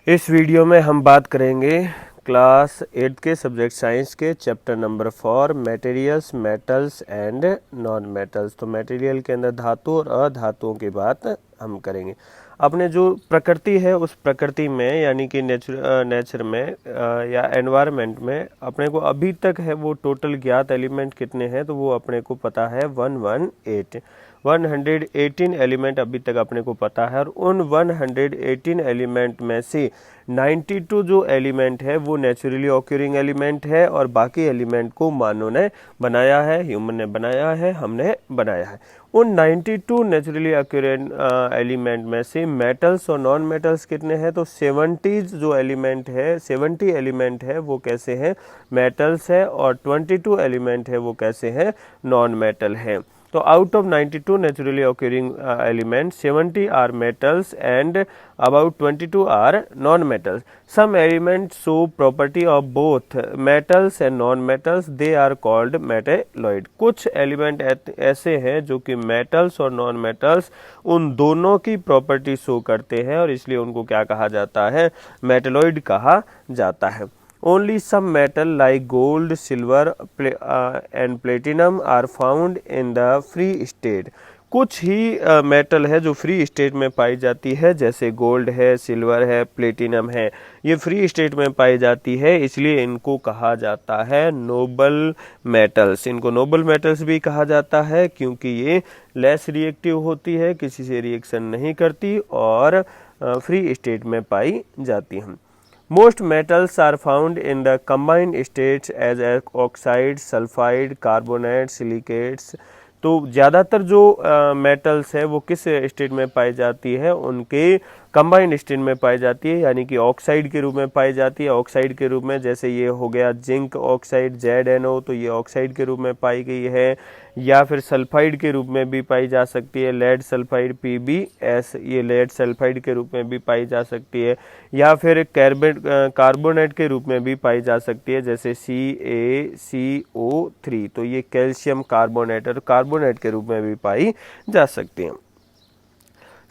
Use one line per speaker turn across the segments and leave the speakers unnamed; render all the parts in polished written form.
इस वीडियो में हम बात करेंगे क्लास 8 के सब्जेक्ट साइंस के chapter number 4 materials, metals and non metals. तो मटेरियल के अंदर धातु और अधातुओं की बात हम करेंगे। अपने जो प्रकृति है उस प्रकृति में यानी कि नेचर में या एनवायरनमेंट में अपने को अभी तक है वो टोटल ज्ञात एलिमेंट कितने हैं, तो वो अपने को पता है 118 एलिमेंट अभी तक अपने को पता है। और उन 118 एलिमेंट में से 92 जो एलिमेंट है वो नेचुरली ऑक्यूरिंग एलिमेंट है और बाकी एलिमेंट को मानव ने बनाया है, ह्यूमन ने बनाया है, हमने बनाया है। उन 92 नेचुरली ऑक्यूरिंग एलिमेंट में से मेटल्स और नॉन मेटल्स कितने हैं, तो 70 जो एलिमेंट है 70 एलिमेंट है वो कैसे हैं, मेटल्स है, और 22 एलिमेंट है वो कैसे हैं, नॉन मेटल है। तो out of 92 naturally occurring elements, 70 are metals and about 22 are non-metals. Some elements show property of both metals and non-metals. They are called metalloid. कुछ एलिमेंट ऐसे हैं जो कि मेटल्स और नॉन मेटल्स उन दोनों की प्रॉपर्टी शो करते हैं और इसलिए उनको क्या कहा जाता है, मेटलॉइड कहा जाता है। Only some metal like gold, silver and platinum are found in the free state. कुछ ही मेटल है जो फ्री स्टेट में पाई जाती है, जैसे गोल्ड है, सिल्वर है, प्लेटिनम है, ये फ्री स्टेट में पाई जाती है, इसलिए इनको कहा जाता है नोबल मेटल्स। इनको नोबल मेटल्स भी कहा जाता है क्योंकि ये लेस रिएक्टिव होती है, किसी से रिएक्शन नहीं करती और फ्री स्टेट में पाई जाती हैं। Most metals are found in the combined states as oxide, sulfide, carbonate, silicates। तो ज़्यादातर जो मेटल्स है वो किस स्टेट में पाई जाती है, उनके कंबाइंड स्टेट में पाई जाती है, यानी कि ऑक्साइड के रूप में पाई जाती है। ऑक्साइड के रूप में जैसे ये हो गया जिंक ऑक्साइड ZnO, तो ये ऑक्साइड के रूप में पाई गई है, या फिर सल्फाइड के रूप में भी पाई जा सकती है, लेड सल्फाइड PbS, ये लेड सल्फाइड के रूप में भी पाई जा सकती है, या फिर कार्बोनेट के रूप में भी पाई जा सकती है, जैसे CaCO3, तो ये कैल्शियम कार्बोनेट और कार्बोनेट के रूप में भी पाई जा सकती है।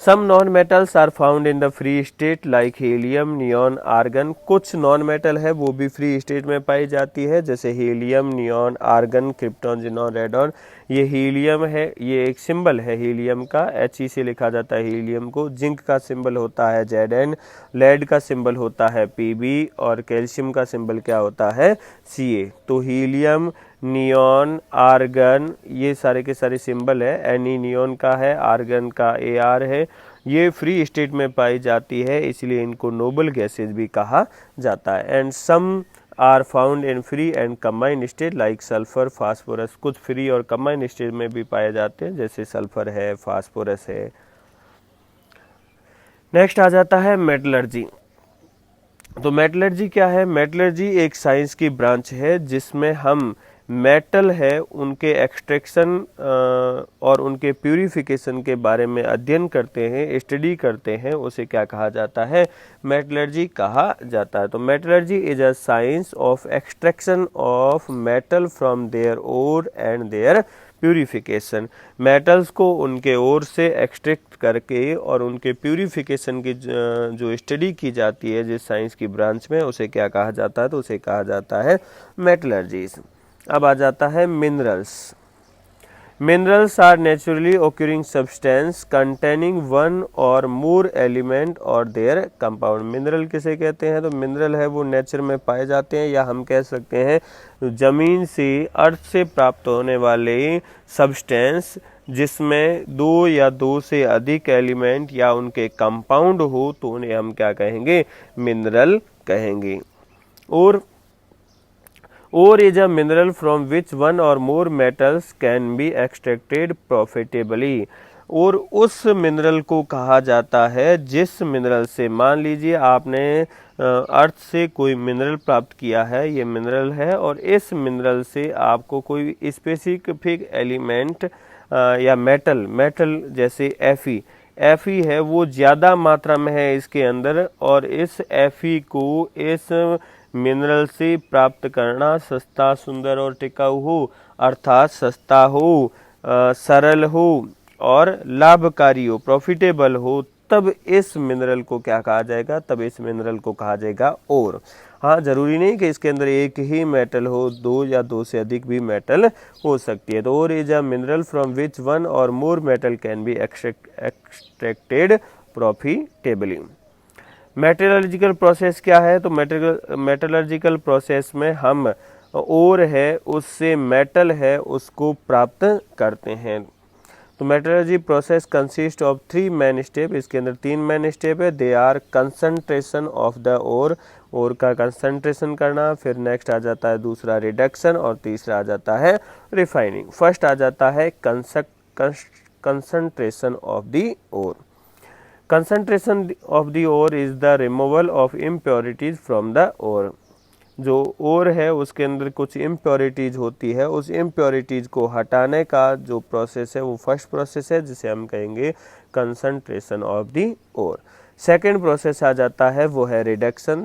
Some non-metals are found in the free state like helium, neon, argon। कुछ नॉन मेटल है वो भी फ्री स्टेट में पाई जाती है, जैसे helium, neon, argon, krypton, xenon, radon. ये हीलियम है, ये एक सिंबल है हीलियम का, He से लिखा जाता है हीलियम को। जिंक का सिंबल होता है Zn, लेड का सिंबल होता है Pb और कैल्शियम का सिंबल क्या होता है, Ca। तो हीलियम, नियॉन, आर्गन, ये सारे के सारे सिंबल है। एनी नियॉन का है, आर्गन का Ar है, ये फ्री स्टेट में पाई जाती है, इसलिए इनको नोबल गैसेज भी कहा जाता है। And some are found in free and combined state like sulphur, phosphorus. कुछ फ्री और कंबाइंड स्टेट में भी पाए जाते हैं, जैसे सल्फर है, फास्फोरस है। नेक्स्ट आ जाता है मेटलर्जी। तो मेटलर्जी क्या है, मेटलर्जी एक साइंस की ब्रांच है जिसमें हम मेटल है उनके एक्सट्रैक्शन और उनके प्यूरिफिकेशन के बारे में अध्ययन करते हैं, स्टडी करते हैं, उसे क्या कहा जाता है, मेटलर्जी कहा जाता है। तो metallurgy is a science of extraction of metal from their ore and their purification. Metals को उनके ओर से एक्सट्रैक्ट करके और उनके प्यूरिफिकेशन की जो स्टडी की जाती है जिस साइंस की ब्रांच में, उसे क्या कहा जाता है, तो उसे कहा जाता है मेटलर्जी। अब आ जाता है minerals. Minerals are naturally occurring substance containing one or more element or their compound. Mineral किसे कहते हैं, तो मिनरल है वो नेचर में पाए जाते हैं, या हम कह सकते हैं जमीन से, अर्थ से प्राप्त होने वाले सब्सटेंस जिसमें दो या दो से अधिक एलिमेंट या उनके कंपाउंड हो, तो उन्हें हम क्या कहेंगे, मिनरल कहेंगे। Ore is a mineral from which one or more metals can be extracted profitably। और उस मिनरल को कहा जाता है जिस मिनरल से, मान लीजिए आपने अर्थ से कोई मिनरल प्राप्त किया है, ये मिनरल है, और इस मिनरल से आपको कोई स्पेसिफिक एलिमेंट या मेटल जैसे Fe है वो ज़्यादा मात्रा में है इसके अंदर, और इस Fe को इस मिनरल से प्राप्त करना सस्ता, सुंदर और टिकाऊ हो, अर्थात सस्ता हो, सरल हो और लाभकारी हो, प्रॉफिटेबल हो, तब इस मिनरल को क्या कहा जाएगा, तब इस मिनरल को कहा जाएगा ओर। हाँ, जरूरी नहीं कि इसके अंदर एक ही मेटल हो, दो या दो से अधिक भी मेटल हो सकती है। तो ore is a mineral from which one or more metal can be extracted profitably. Metallurgical process क्या है, तो मेटलर्जिकल प्रोसेस में हम ओर है उससे मेटल है उसको प्राप्त करते हैं। तो metallurgy process consist of 3 main step, इसके अंदर 3 मेन स्टेप है। They are concentration of the ore का कंसंट्रेशन करना, फिर नेक्स्ट आ जाता है दूसरा रिडक्शन और तीसरा आ जाता है रिफाइनिंग। फर्स्ट आ जाता है concentration of the ore. Concentration of the ore is the removal of impurities from the ore. जो ओर है उसके अंदर कुछ इम्प्योरिटीज होती है, उस इम्प्योरिटीज को हटाने का जो प्रोसेस है वो फर्स्ट प्रोसेस है, जिसे हम कहेंगे concentration of the ore. Second process आ जाता है वो है reduction.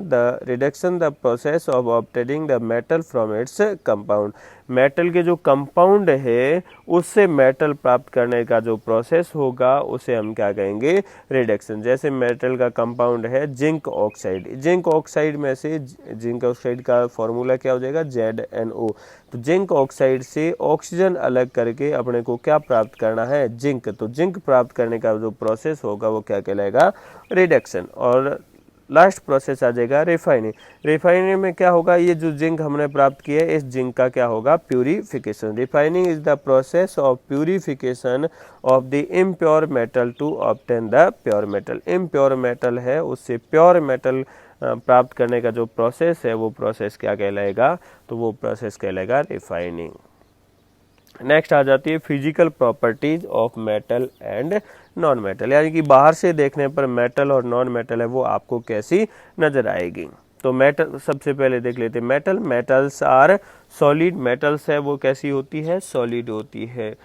The process of obtaining the metal from its compound. Metal के जो कंपाउंड है उससे मेटल प्राप्त करने का जो प्रोसेस होगा उसे हम क्या कहेंगे, रिडक्शन। जैसे मेटल का कंपाउंड है जिंक ऑक्साइड, जिंक ऑक्साइड में से जिंक ऑक्साइड का फॉर्मूला क्या हो जाएगा, ZnO। तो जिंक ऑक्साइड से ऑक्सीजन अलग करके अपने को क्या प्राप्त करना है, जिंक। तो जिंक प्राप्त करने का जो प्रोसेस होगा वो क्या कहलाएगा, रिडक्शन। और लास्ट प्रोसेस आ जाएगा रिफाइनिंग। रिफाइनिंग में क्या होगा, ये जो जिंक हमने प्राप्त किया है इस जिंक का क्या होगा, purification. Refining is the process of purification of the impure metal to obtain the pure metal. Impure metal है उससे प्योर मेटल प्राप्त करने का जो प्रोसेस है वो प्रोसेस क्या कहलाएगा, तो वो प्रोसेस कहलाएगा रिफाइनिंग। नेक्स्ट आ जाती है physical properties of metal and non metal, यानी कि बाहर से देखने पर मेटल और नॉन मेटल है वो आपको कैसी नजर आएगी। तो मेटल सबसे पहले देख लेते हैं metal. Metals are solid, metals है वो कैसी होती है, सॉलिड होती है।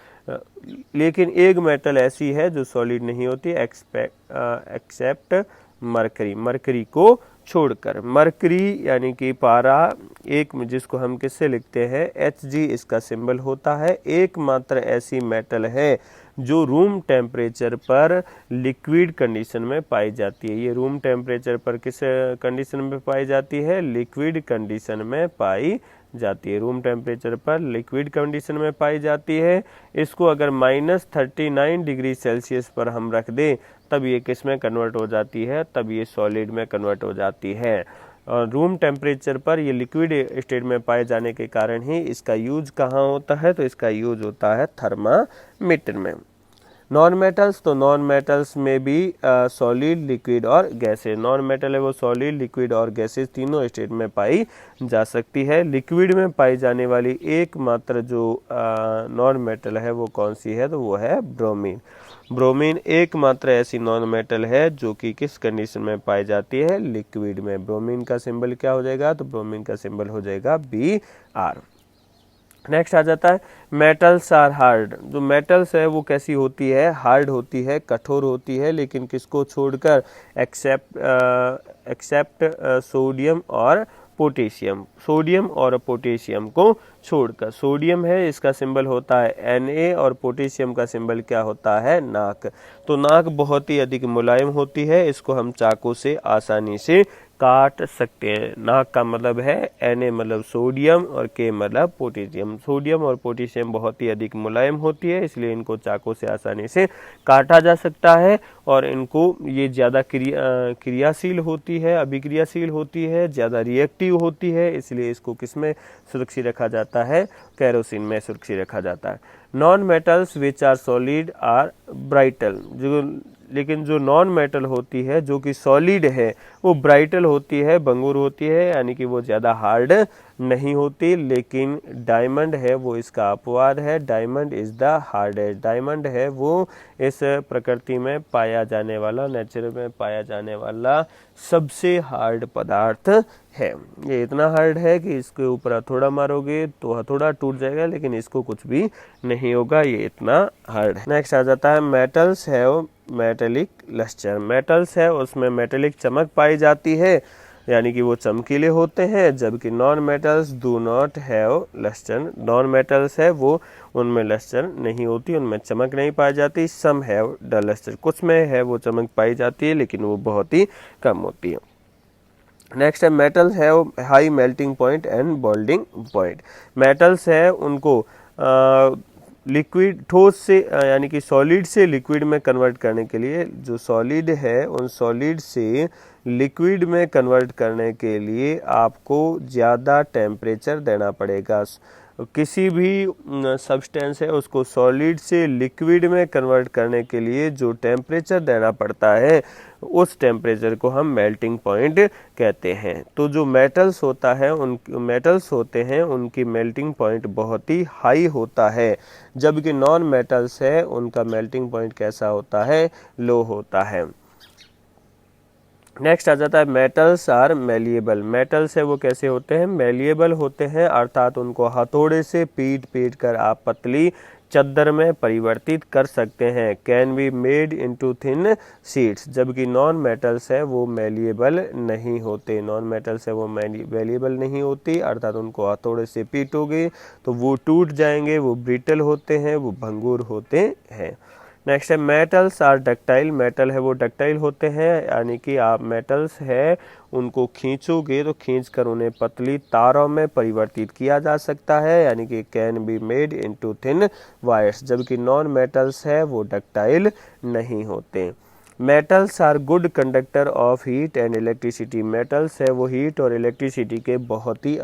लेकिन एक मेटल ऐसी है जो सॉलिड नहीं होती, एक्सेप्ट मरकरी, मरकरी को छोड़कर। मरकरी यानी कि पारा एक, जिसको हम किससे लिखते हैं, Hg इसका सिंबल होता है। एकमात्र ऐसी मेटल है जो रूम टेम्परेचर पर लिक्विड कंडीशन में पाई जाती है। ये रूम टेम्परेचर पर किस कंडीशन में पाई जाती है, लिक्विड कंडीशन में पाई जाती है। रूम टेम्परेचर पर लिक्विड कंडीशन में पाई जाती है। इसको अगर -39 डिग्री सेल्सियस पर हम रख दें तब ये किस में कन्वर्ट हो जाती है, तब ये सॉलिड में कन्वर्ट हो जाती है। और रूम टेम्परेचर पर ये लिक्विड स्टेट में पाए जाने के कारण ही इसका यूज कहाँ होता है, तो इसका यूज होता है थर्मामीटर में। नॉन मेटल्स, तो नॉन मेटल्स में भी सॉलिड, लिक्विड और गैसेज। नॉन मेटल है वो सॉलिड, लिक्विड और गैसेज तीनों स्टेट में पाई जा सकती है। लिक्विड में पाई जाने वाली एकमात्र जो नॉन मेटल है वो कौन सी है, तो वो है ब्रोमीन। ब्रोमीन एकमात्र ऐसी नॉन मेटल है जो कि किस कंडीशन में पाई जाती है, लिक्विड में। ब्रोमीन का सिंबल क्या हो जाएगा, तो ब्रोमीन का सिंबल हो जाएगा Br। नेक्स्ट आ जाता है मेटल्स आर हार्ड। जो मेटल्स है वो कैसी होती है, हार्ड होती है, कठोर होती है, लेकिन किसको छोड़कर, एक्सेप्ट सोडियम और पोटेशियम। सोडियम और पोटेशियम को छोड़कर। सोडियम है इसका सिंबल होता है Na और पोटेशियम का सिंबल क्या होता है, नाक। तो नाक बहुत ही अधिक मुलायम होती है, इसको हम चाकू से आसानी से काट सकते हैं। नाक का मतलब है Na मतलब सोडियम और K मतलब पोटेशियम। सोडियम और पोटेशियम बहुत ही अधिक मुलायम होती है, इसलिए इनको चाकू से आसानी से काटा जा सकता है। और इनको ये ज़्यादा क्रियाशील होती है, अभिक्रियाशील होती है, ज़्यादा रिएक्टिव होती है, इसलिए इसको किसमें सुरक्षित रखा जाता है, केरोसिन में सुरक्षित रखा जाता है। Non metals which are solid or brittle. लेकिन जो नॉन मेटल होती है जो कि सॉलिड है वो ब्राइटल होती है, भंगुर होती है, यानी कि वो ज़्यादा हार्ड नहीं होती। लेकिन डायमंड है वो इसका अपवाद है। Diamond is the hardest. Diamond है वो इस प्रकृति में पाया जाने वाला, नेचर में पाया जाने वाला सबसे हार्ड पदार्थ है। ये इतना हार्ड है कि इसके ऊपर हथौड़ा मारोगे तो हथौड़ा टूट जाएगा, लेकिन इसको कुछ भी नहीं होगा, ये इतना हार्ड है। नेक्स्ट आ जाता है मेटल्स है वो मेटेलिक लस्टर। मेटल्स है उसमें मेटेलिक चमक पाई जाती है, यानी कि वो चमकीले होते हैं, जबकि non metals do not have lustre. Non metals है वो उनमें लस्टर नहीं होती, उनमें चमक नहीं पाई जाती। सम हैव द लस्टर, कुछ में है वो चमक पाई जाती है लेकिन वो बहुत ही कम होती है। नेक्स्ट है metals have high melting point and boiling point. Metals है उनको लिक्विड ठोस से यानी कि सॉलिड से लिक्विड में कन्वर्ट करने के लिए, जो सॉलिड है उन सॉलिड से लिक्विड में कन्वर्ट करने के लिए आपको ज़्यादा टेम्परेचर देना पड़ेगा। किसी भी सब्सटेंस है उसको सॉलिड से लिक्विड में कन्वर्ट करने के लिए जो टेम्परेचर देना पड़ता है उस टेम्परेचर को हम मेल्टिंग पॉइंट कहते हैं। तो जो मेटल्स होते हैं उनकी मेल्टिंग पॉइंट बहुत ही हाई होता है, जबकि नॉन मेटल्स है उनका मेल्टिंग पॉइंट कैसा होता है, लो होता है। नेक्स्ट आ जाता है मेटल्स आर मेलिएबल। मेटल्स है वो कैसे होते हैं, मेलिएबल होते हैं, अर्थात उनको हथौड़े से पीट कर आप पतली चद्दर में परिवर्तित कर सकते हैं। Can be made into thin sheets. जबकि नॉन मेटल्स है वो मेलिएबल नहीं होते, नॉन मेटल्स है वो मेलिएबल नहीं होती, अर्थात उनको हथौड़े से पीटोगे तो वो टूट जाएंगे, वो ब्रिटल होते हैं, वो भंगुर होते हैं। नेक्स्ट है मेटल्स आर डक्टाइल। मेटल है वो डक्टाइल होते हैं, यानी कि आप मेटल्स है उनको खींचोगे तो खींचकर उन्हें पतली तारों में परिवर्तित किया जा सकता है, यानी कि can be made into thin wires. जबकि नॉन मेटल्स है वो डक्टाइल नहीं होते। Metals are good conductor of heat and electricity. Metals है वो हीट और इलेक्ट्रिसिटी के बहुत ही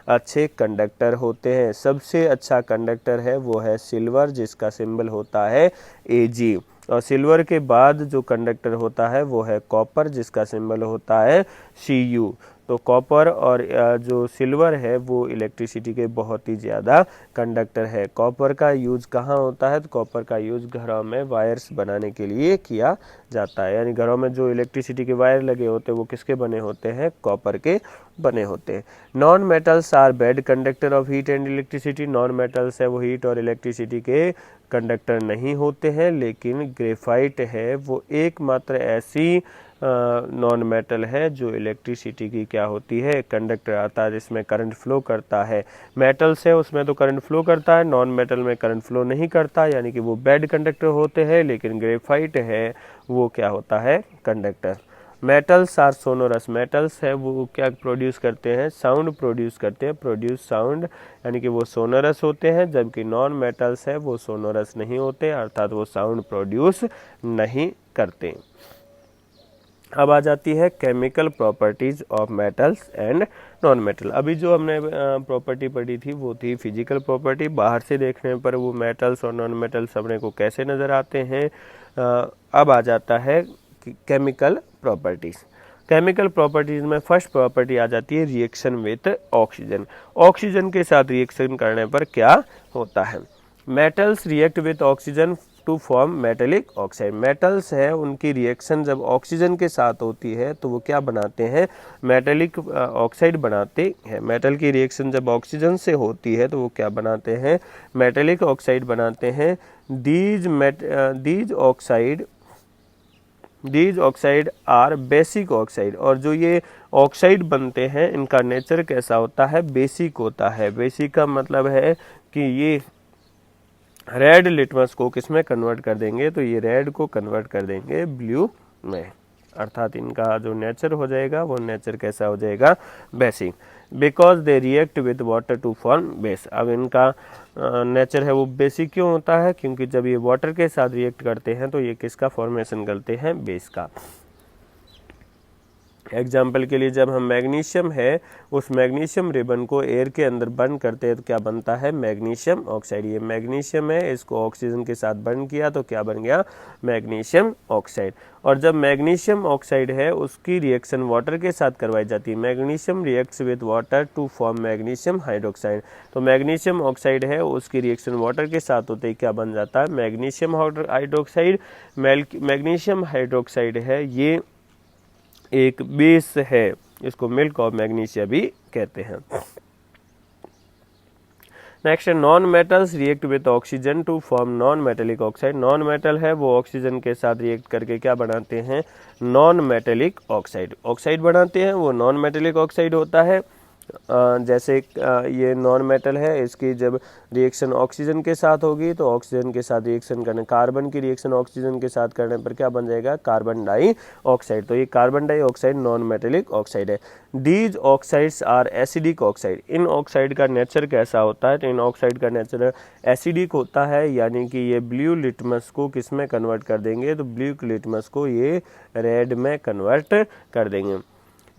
अच्छे कंडक्टर होते हैं। सबसे अच्छा कंडक्टर है वो है सिल्वर, जिसका सिंबल होता है Ag। और सिल्वर के बाद जो कंडक्टर होता है वो है कॉपर, जिसका सिंबल होता है Cu। तो कॉपर और जो सिल्वर है वो इलेक्ट्रिसिटी के बहुत ही ज़्यादा कंडक्टर है। कॉपर का यूज़ कहाँ होता है, तो कॉपर का यूज़ घरों में वायर्स बनाने के लिए किया जाता है, यानी घरों में जो इलेक्ट्रिसिटी के वायर लगे होते हैं वो किसके बने होते हैं, कॉपर के बने होते हैं। Non metals are bad conductor of heat and electricity. Non metals है वो हीट और इलेक्ट्रिसिटी के कंडक्टर नहीं होते हैं, लेकिन ग्रेफाइट है वो एकमात्र ऐसी नॉन मेटल है जो इलेक्ट्रिसिटी की क्या होती है, कंडक्टर आता है, जिसमें करंट फ्लो करता है। मेटल्स है उसमें तो करंट फ्लो करता है, नॉन मेटल में करंट फ्लो नहीं करता, यानी कि वो बैड कंडक्टर होते हैं, लेकिन ग्रेफाइट है वो क्या होता है, conductor. Metals are sonorous. Metals है वो क्या प्रोड्यूस करते हैं, साउंड प्रोड्यूस करते हैं, प्रोड्यूस साउंड, यानी कि वो सोनोरस होते हैं, जबकि नॉन मेटल्स है वो सोनोरस नहीं होते, अर्थात वो साउंड प्रोड्यूस नहीं करते। अब आ जाती है chemical properties of metals and non metal. अभी जो हमने प्रॉपर्टी पढ़ी थी वो थी फिजिकल प्रॉपर्टी, बाहर से देखने पर वो मेटल्स और नॉन मेटल्स अपने को कैसे नज़र आते हैं। अब आ जाता है केमिकल प्रॉपर्टीज। केमिकल प्रॉपर्टीज में फर्स्ट प्रॉपर्टी आ जाती है रिएक्शन विथ ऑक्सीजन। ऑक्सीजन के साथ रिएक्शन करने पर क्या होता है, metals react with oxygen to form metallic oxide. Metals है उनकी रिएक्शन जब ऑक्सीजन के साथ होती है तो वो क्या बनाते हैं, मेटेलिक ऑक्साइड बनाते हैं। मेटल की रिएक्शन जब ऑक्सीजन से होती है तो वो क्या बनाते हैं, मेटेलिक ऑक्साइड बनाते हैं। These oxide are basic oxide. और जो ये ऑक्साइड बनते हैं इनका नेचर कैसा होता है, बेसिक होता है। बेसिक का मतलब है कि ये रेड लिटमस को किसमें कन्वर्ट कर देंगे, तो ये रेड को कन्वर्ट कर देंगे ब्लू में, अर्थात इनका जो नेचर हो जाएगा वो नेचर कैसा हो जाएगा, basic. Because they react with water to form base. अब इनका नेचर है वो बेसिक क्यों होता है, क्योंकि जब ये वाटर के साथ रिएक्ट करते हैं तो ये किसका फॉर्मेशन करते हैं, बेस का। एग्जाम्पल के लिए जब हम मैग्नीशियम है उस मैग्नीशियम रिबन को एयर के अंदर बर्न करते हैं तो क्या बनता है, मैग्नीशियम ऑक्साइड। ये मैग्नीशियम है, इसको ऑक्सीजन के साथ बर्न किया तो क्या बन गया, मैग्नीशियम ऑक्साइड। और जब मैग्नीशियम ऑक्साइड है उसकी रिएक्शन वाटर के साथ करवाई जाती है, magnesium reacts with water to form magnesium hydroxide. तो मैग्नीशियम ऑक्साइड है उसकी रिएक्शन वाटर के साथ होते ही क्या बन जाता है, मैग्नीशियम हाइड्रोक्साइड। मैग्नीशियम हाइड्रोक्साइड है ये एक बेस है, इसको मिल्क ऑफ मैग्नीशिया भी कहते हैं। नेक्स्ट है non metals react with oxygen to form non metallic oxide. Non metal है वो ऑक्सीजन के साथ रिएक्ट करके क्या बनाते हैं, नॉन मेटेलिक ऑक्साइड। ऑक्साइड बनाते हैं वो नॉन मेटेलिक ऑक्साइड होता है। जैसे ये नॉन मेटल है, इसकी जब रिएक्शन ऑक्सीजन के साथ होगी तो ऑक्सीजन के साथ रिएक्शन करने, कार्बन की रिएक्शन ऑक्सीजन के साथ करने पर क्या बन जाएगा, कार्बन डाइऑक्साइड। तो ये carbon dioxide non metallic oxide है। These oxides are acidic oxide. इन ऑक्साइड का नेचर कैसा होता है, तो इन ऑक्साइड का नेचर एसिडिक होता है, यानी कि ये ब्लू लिटमस को किस में कन्वर्ट कर देंगे, तो ब्लू लिटमस को ये रेड में कन्वर्ट कर देंगे।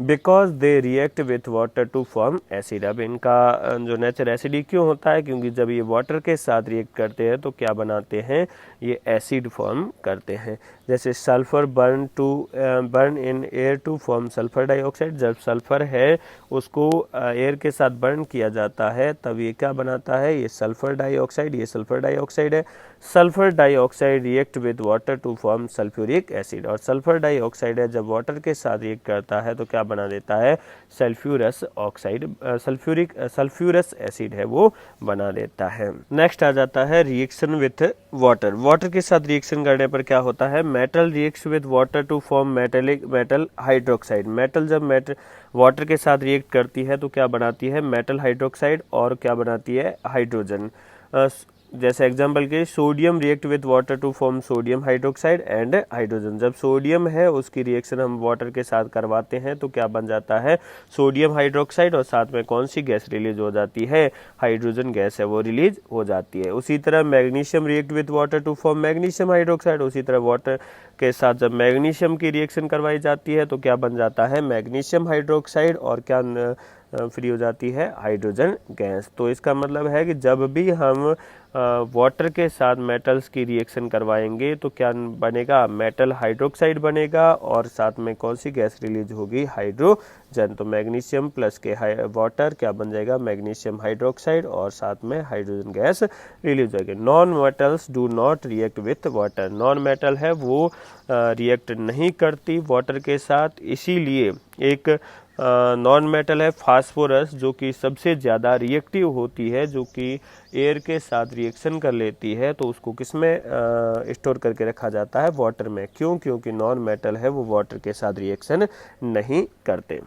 Because they react with water to form acid. अब इनका जो नेचर एसिडिक क्यों होता है, क्योंकि जब ये वाटर के साथ रिएक्ट करते हैं तो क्या बनाते हैं, ये एसिड फॉर्म करते हैं। जैसे sulphur burn in air to form sulphur dioxide. जब सल्फर है उसको एयर के साथ बर्न किया जाता है तब ये क्या बनाता है, ये सल्फर डाइऑक्साइड। ये सल्फर डाइऑक्साइड है। Sulphur dioxide react with water to form sulphuric acid. और सल्फर डाइऑक्साइड है जब वाटर के साथ रिएक्ट करता है तो क्या बना देता है, सल्फ्यूरस ऑक्साइड, सल्फ्यूरस एसिड है वो बना देता है। नेक्स्ट आ जाता है रिएक्शन विथ वाटर। वाटर के साथ रिएक्शन करने पर क्या होता है, metal reacts with water to form metal hydroxide. Metal जब वाटर के साथ रिएक्ट करती है तो क्या बनाती है, मेटल हाइड्रोक्साइड, और क्या बनाती है, हाइड्रोजन। जैसे एग्जांपल के sodium react with water to form sodium hydroxide and hydrogen. जब सोडियम है उसकी रिएक्शन हम वाटर के साथ करवाते हैं तो क्या बन जाता है, सोडियम हाइड्रोक्साइड, और साथ में कौन सी गैस रिलीज हो जाती है, हाइड्रोजन गैस है वो रिलीज हो जाती है। उसी तरह magnesium react with water to form magnesium hydroxide. उसी तरह वाटर के साथ जब मैग्नीशियम की रिएक्शन करवाई जाती है तो क्या बन जाता है, मैग्नीशियम हाइड्रोक्साइड, और क्या फ्री हो जाती है, हाइड्रोजन गैस। तो इसका मतलब है कि जब भी हम वाटर के साथ मेटल्स की रिएक्शन करवाएंगे तो क्या बनेगा, मेटल हाइड्रोक्साइड बनेगा, और साथ में कौन सी गैस रिलीज होगी, हाइड्रोजन। तो मैग्नीशियम प्लस के वाटर क्या बन जाएगा, मैग्नीशियम हाइड्रोक्साइड, और साथ में हाइड्रोजन गैस रिलीज होगी। Non metals do not react with water. Non metal है वो रिएक्ट नहीं करती वाटर के साथ, इसीलिए एक नॉन मेटल है फास्फोरस जो कि सबसे ज़्यादा रिएक्टिव होती है, जो कि एयर के साथ रिएक्शन कर लेती है, तो उसको किस में स्टोर करके रखा जाता है, वाटर में। क्यों, क्योंकि नॉन मेटल है वो वाटर के साथ रिएक्शन नहीं करते।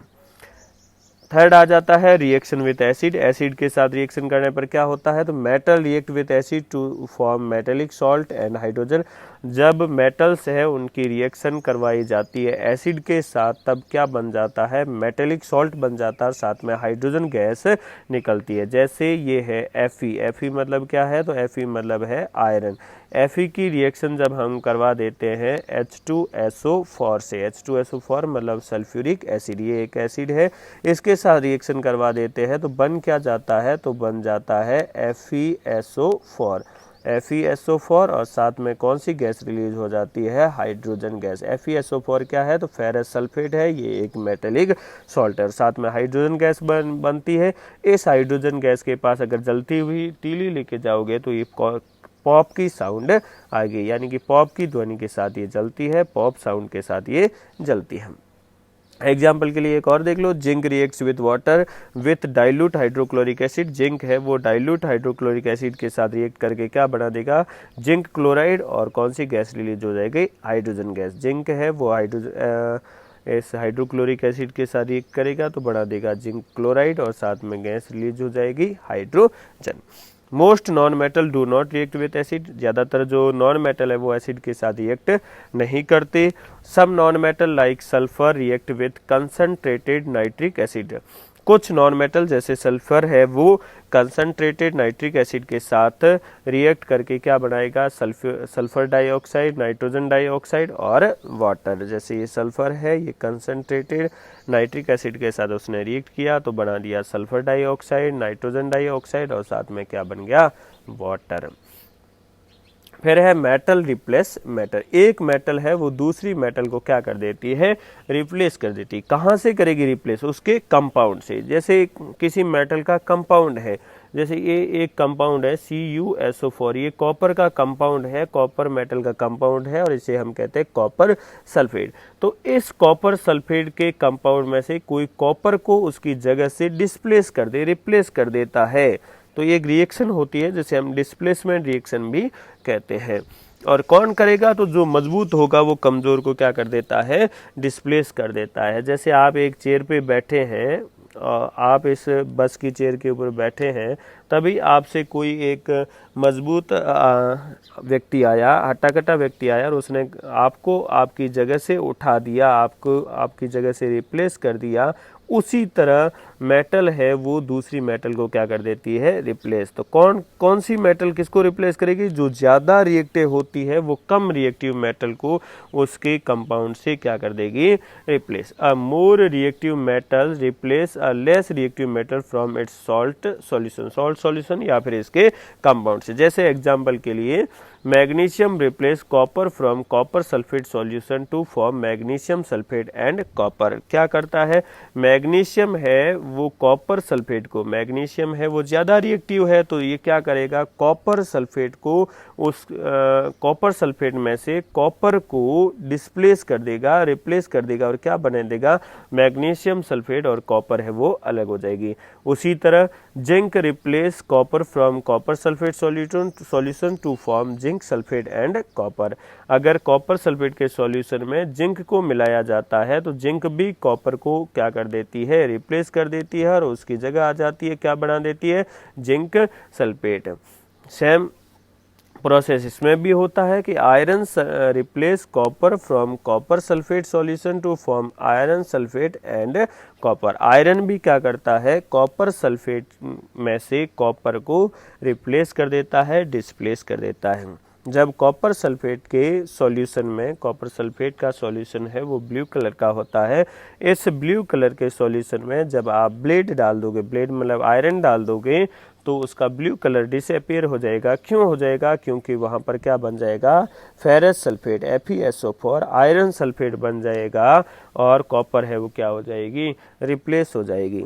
थर्ड आ जाता है रिएक्शन विथ एसिड। एसिड के साथ रिएक्शन करने पर क्या होता है, तो metal react with acid to form metallic salt and hydrogen. जब मेटल्स है उनकी रिएक्शन करवाई जाती है एसिड के साथ तब क्या बन जाता है, मेटेलिक सॉल्ट बन जाता है, साथ में हाइड्रोजन गैस निकलती है। जैसे ये है Fe मतलब क्या है, तो Fe मतलब है आयरन। Fe की रिएक्शन जब हम करवा देते हैं H2SO4 से, H2SO4 मतलब सल्फ्यूरिक एसिड, ये एक एसिड है, इसके साथ रिएक्शन करवा देते हैं तो बन क्या जाता है, तो बन जाता है FeSO4। FeSO4 और साथ में कौन सी गैस रिलीज हो जाती है, हाइड्रोजन गैस। FeSO4 क्या है, तो फेरस सल्फेट है, ये एक मेटेलिक सॉल्ट है, साथ में हाइड्रोजन गैस बनती है। इस हाइड्रोजन गैस के पास अगर जलती हुई तीली लेके जाओगे तो ये पॉप की साउंड आएगी, यानी कि पॉप की ध्वनि के साथ ये जलती है, पॉप साउंड के साथ ये जलती है। एग्जाम्पल के लिए एक और देख लो, zinc reacts with water with dilute hydrochloric acid. Zinc है वो डाइल्यूट हाइड्रोक्लोरिक एसिड के साथ रिएक्ट करके क्या बना देगा, जिंक क्लोराइड, और कौन सी गैस रिलीज हो जाएगी, हाइड्रोजन गैस। जिंक है वो इस हाइड्रोक्लोरिक एसिड के साथ रिएक्ट करेगा तो बना देगा जिंक क्लोराइड, और साथ में गैस रिलीज हो जाएगी hydrogen. Most non metal do not react with acid. ज़्यादातर जो नॉन मेटल है वो एसिड के साथ रिएक्ट नहीं करते। सब non metal like sulphur react with concentrated nitric acid. कुछ नॉन मेटल जैसे सल्फर है वो कंसनट्रेटेड नाइट्रिक एसिड के साथ रिएक्ट करके क्या बनाएगा, सल्फर डाइऑक्साइड, नाइट्रोजन डाइऑक्साइड और वाटर। जैसे ये सल्फर है, ये कंसनट्रेटेड नाइट्रिक एसिड के साथ उसने रिएक्ट किया तो बना दिया सल्फर डाइऑक्साइड, नाइट्रोजन डाइऑक्साइड, और साथ में क्या बन गया, वाटर। फिर है मेटल रिप्लेस मेटल। एक मेटल है वो दूसरी मेटल को क्या कर देती है, रिप्लेस कर देती है। कहाँ से करेगी रिप्लेस, उसके कंपाउंड से। जैसे किसी मेटल का कंपाउंड है, जैसे ये एक कंपाउंड है CuSO4, ये कॉपर का कंपाउंड है, कॉपर मेटल का कंपाउंड है, और इसे हम कहते हैं कॉपर सल्फेट। तो इस कॉपर सल्फेट के कंपाउंड में से कोई कॉपर को उसकी जगह से डिस्प्लेस कर दे, रिप्लेस कर देता है, तो ये एक रिएक्शन होती है जिसे हम डिस्प्लेसमेंट रिएक्शन भी कहते हैं। और कौन करेगा, तो जो मजबूत होगा वो कमज़ोर को क्या कर देता है, डिस्प्लेस कर देता है। जैसे आप एक चेयर पे बैठे हैं, आप इस बस की चेयर के ऊपर बैठे हैं, तभी आपसे कोई एक मजबूत व्यक्ति आया, हट्टा-कट्टा व्यक्ति आया और उसने आपको आपकी जगह से उठा दिया, आपको आपकी जगह से रिप्लेस कर दिया। उसी तरह मेटल है वो दूसरी मेटल को क्या कर देती है, रिप्लेस। तो कौन सी मेटल किसको रिप्लेस करेगी, जो ज़्यादा रिएक्टिव होती है वो कम रिएक्टिव मेटल को उसके कंपाउंड से क्या कर देगी, replace. A more reactive metal replace a less reactive metal from its salt solution या फिर इसके कंपाउंड से। जैसे एग्जाम्पल के लिए magnesium replace copper from copper sulphate solution to form magnesium sulphate and copper. क्या करता है, मैग्नीशियम है वो कॉपर सल्फेट को, मैग्नीशियम है वो ज़्यादा रिएक्टिव है, तो ये क्या करेगा, कॉपर सल्फेट को उस कॉपर सल्फेट में से कॉपर को डिस्प्लेस कर देगा, रिप्लेस कर देगा और क्या बना देगा, मैग्नीशियम सल्फेट और कॉपर है वो अलग हो जाएगी। उसी तरह zinc replace copper from copper sulphate solution to form zinc sulphate and copper. अगर कॉपर सल्फेट के सॉल्यूशन में जिंक को मिलाया जाता है तो जिंक भी कॉपर को क्या कर देती है, रिप्लेस कर देती है और उसकी जगह आ जाती है, क्या बना देती है, जिंक सल्फेट। सेम प्रोसेस इसमें भी होता है कि iron replace copper from copper sulphate solution to form iron sulphate and copper. Iron भी क्या करता है, कॉपर सल्फेट में से कॉपर को रिप्लेस कर देता है, डिस्प्लेस कर देता है। जब कॉपर सल्फेट के सॉल्यूशन में, कॉपर सल्फेट का सॉल्यूशन है वो ब्लू कलर का होता है, इस ब्लू कलर के सॉल्यूशन में जब आप ब्लेड डाल दोगे, ब्लेड मतलब आयरन डाल दोगे, तो उसका ब्लू कलर डिसअपीयर हो जाएगा। क्यों हो जाएगा, क्योंकि वहाँ पर क्या बन जाएगा, ferrous sulphate FeSO4 iron sulphate बन जाएगा और कॉपर है वो क्या हो जाएगी, रिप्लेस हो जाएगी।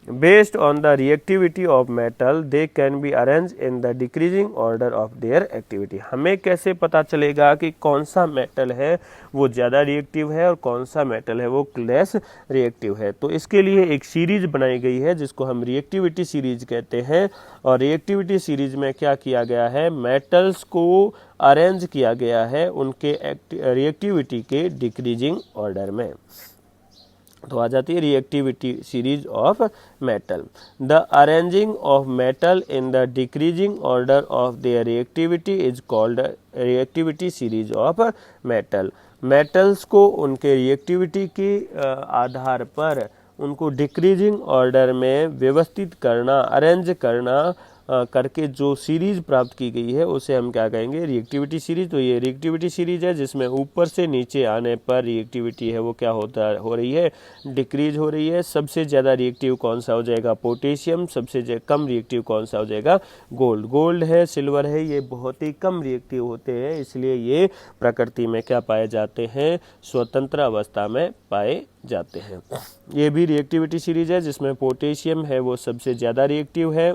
Based on the reactivity of metal, they can be arranged in the decreasing order of their activity। हमें कैसे पता चलेगा कि कौन सा मेटल है वो ज़्यादा रिएक्टिव है और कौन सा मेटल है वो लेस रिएक्टिव है। तो इसके लिए एक सीरीज बनाई गई है जिसको हम रिएक्टिविटी सीरीज कहते हैं। और रिएक्टिविटी सीरीज में क्या किया गया है, मेटल्स को अरेंज किया गया है उनके रिएक्टिविटी के डिक्रीजिंग ऑर्डर में। तो आ जाती है reactivity series of metal. The arranging of metal in the decreasing order of their reactivity is called reactivity series of metal. Metals को उनके रिएक्टिविटी के आधार पर उनको डिक्रीजिंग ऑर्डर में व्यवस्थित करना, अरेंज करना करके जो सीरीज प्राप्त की गई है उसे हम क्या कहेंगे, रिएक्टिविटी सीरीज। तो ये रिएक्टिविटी सीरीज है जिसमें ऊपर से नीचे आने पर रिएक्टिविटी है वो क्या हो रही है, डिक्रीज हो रही है। सबसे ज़्यादा रिएक्टिव कौन सा हो जाएगा, पोटेशियम। सबसे कम रिएक्टिव कौन सा हो जाएगा, गोल्ड। गोल्ड है, सिल्वर है, ये बहुत ही कम रिएक्टिव होते हैं, इसलिए ये प्रकृति में क्या पाए जाते हैं, स्वतंत्र अवस्था में पाए जाते हैं। ये भी रिएक्टिविटी सीरीज है जिसमें पोटेशियम है वो सबसे ज़्यादा रिएक्टिव है,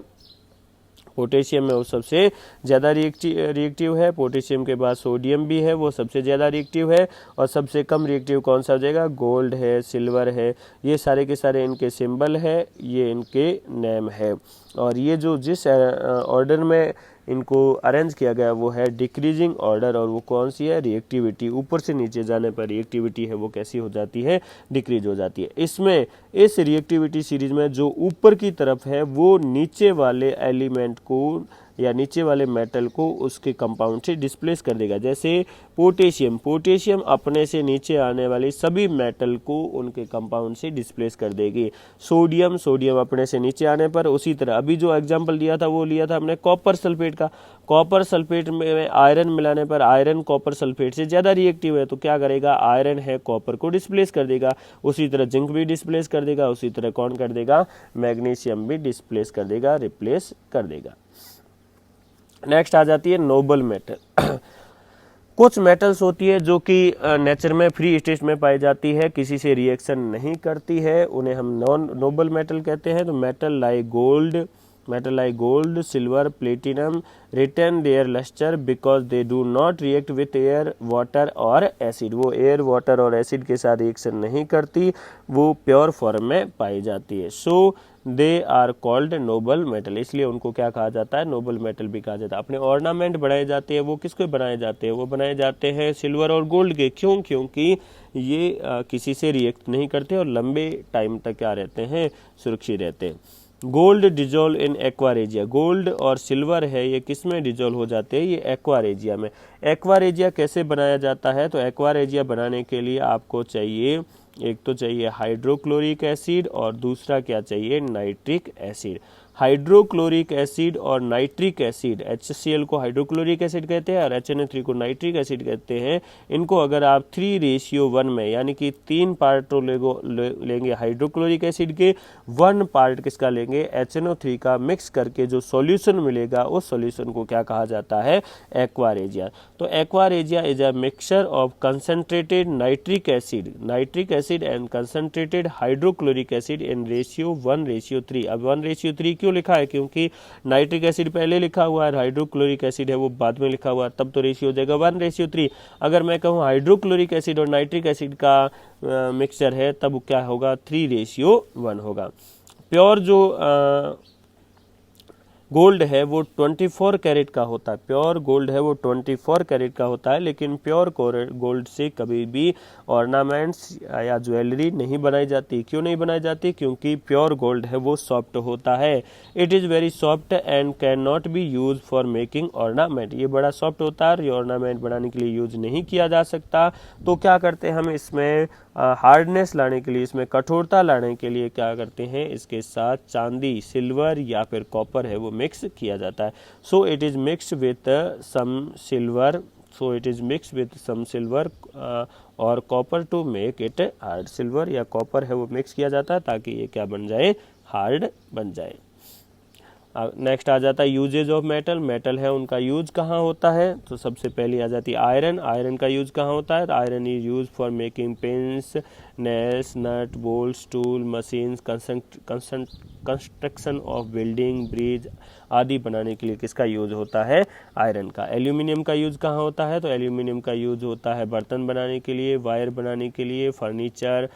पोटेशियम में वो सबसे ज़्यादा रिएक्टिव है। पोटेशियम के बाद सोडियम भी है वो सबसे ज़्यादा रिएक्टिव है। और सबसे कम रिएक्टिव कौन सा हो जाएगा, गोल्ड है, सिल्वर है। ये सारे के सारे इनके सिंबल है, ये इनके नेम है। और ये जो जिस ऑर्डर में इनको अरेंज किया गया वो है डिक्रीजिंग ऑर्डर, और वो कौन सी है, रिएक्टिविटी। ऊपर से नीचे जाने पर रिएक्टिविटी है वो कैसी हो जाती है, डिक्रीज हो जाती है। इसमें इस रिएक्टिविटी सीरीज में जो ऊपर की तरफ है वो नीचे वाले एलिमेंट को या नीचे वाले मेटल को उसके कंपाउंड से डिस्प्लेस कर देगा। जैसे पोटेशियम अपने से नीचे आने वाली सभी मेटल को उनके कंपाउंड से डिस्प्लेस कर देगी। सोडियम अपने से नीचे आने पर, उसी तरह अभी जो एग्जांपल दिया था वो लिया था हमने कॉपर सल्फेट का। कॉपर सल्फेट में आयरन मिलाने पर आयरन कॉपर सल्फेट से ज़्यादा रिएक्टिव है, तो क्या करेगा, आयरन है कॉपर को डिस्प्लेस कर देगा। उसी तरह जिंक भी डिस्प्लेस कर देगा, उसी तरह कौन कर देगा, मैग्नीशियम भी डिस्प्लेस कर देगा, रिप्लेस कर देगा। नेक्स्ट आ जाती है नोबल मेटल। कुछ मेटल्स होती है जो कि नेचर में फ्री स्टेट में पाई जाती है, किसी से रिएक्शन नहीं करती है, उन्हें हम नॉन नोबल मेटल कहते हैं। तो metal like gold, metal like gold, silver, platinum retain their luster because they do not react with air, water और acid। वो air, water और acid के साथ रिएक्शन नहीं करती, वो प्योर फॉर्म में पाई जाती है। So they are called noble metal, इसलिए उनको क्या कहा जाता है, नोबल मेटल भी कहा जाता है। अपने ऑर्नामेंट बनाए जाते हैं, वो किसके बनाए जाते हैं, वो बनाए जाते हैं सिल्वर और गोल्ड के। क्यों? क्योंकि ये किसी से रिएक्ट नहीं करते और लंबे टाइम तक क्या रहते हैं, सुरक्षित रहते हैं। Gold dissolve in aqua regia, gold और सिल्वर है ये किस में डिजोल्व हो जाते हैं, ये एक्वारेजिया में। एक्वारेजिया कैसे बनाया जाता है, तो एक्वारेजिया बनाने के लिए आपको चाहिए, एक तो चाहिए हाइड्रोक्लोरिक एसिड और दूसरा क्या चाहिए, नाइट्रिक एसिड। हाइड्रोक्लोरिक एसिड और नाइट्रिक एसिड, HCl को हाइड्रोक्लोरिक एसिड कहते हैं और HNO3 को नाइट्रिक एसिड कहते हैं। इनको अगर आप 3:1 में यानी कि 3 पार्ट लेंगे हाइड्रोक्लोरिक एसिड के, 1 पार्ट किसका लेंगे, HNO3 का, मिक्स करके जो सॉल्यूशन मिलेगा उस सॉल्यूशन को क्या कहा जाता है, एक्वारेजिया। तो aqua regia is a mixture of concentrated nitric acid and concentrated hydrochloric acid in ratio 1:3। अब 1:3 क्यों लिखा है, क्योंकि नाइट्रिक एसिड पहले लिखा हुआ है, हाइड्रोक्लोरिक एसिड है वो बाद में लिखा हुआ है, तब तो रेशियो हो जाएगा 1:3। अगर मैं कहूँ हाइड्रोक्लोरिक एसिड और नाइट्रिक एसिड का मिक्सचर है, तब क्या होगा, 3:1 होगा। प्योर जो गोल्ड है वो 24 कैरेट का होता है, प्योर गोल्ड है वो 24 कैरेट का होता है, लेकिन प्योर गोल्ड से कभी भी ऑर्नामेंट्स या ज्वेलरी नहीं बनाई जाती। क्यों नहीं बनाई जाती, क्योंकि प्योर गोल्ड है वो सॉफ्ट होता है। It is very soft and can not be use for making ornament, ये बड़ा सॉफ्ट होता है और ये ऑर्नामेंट बनाने के लिए यूज नहीं किया जा सकता। तो क्या करते हैं हम इसमें हार्डनेस लाने के लिए, इसमें कठोरता लाने के लिए क्या करते हैं, इसके साथ चांदी, सिल्वर या फिर कॉपर है वो मिक्स किया जाता है। So it is mix with some silver or copper to make it hard. Silver या कॉपर है वो मिक्स किया जाता है ताकि ये क्या बन जाए, हार्ड बन जाए। नेक्स्ट आ जाता है यूजेज ऑफ मेटल। मेटल है उनका यूज कहाँ होता है, तो सबसे पहले आ जाती है आयरन। आयरन का यूज कहाँ होता है, iron is use for making pens, nails, nut, bolts, tool, machines, construction of building, bridge आदि बनाने के लिए किसका यूज होता है, आयरन का। एल्यूमिनियम का यूज कहाँ होता है, तो एल्यूमिनियम का यूज होता है बर्तन बनाने के लिए, वायर बनाने के लिए, फर्नीचर,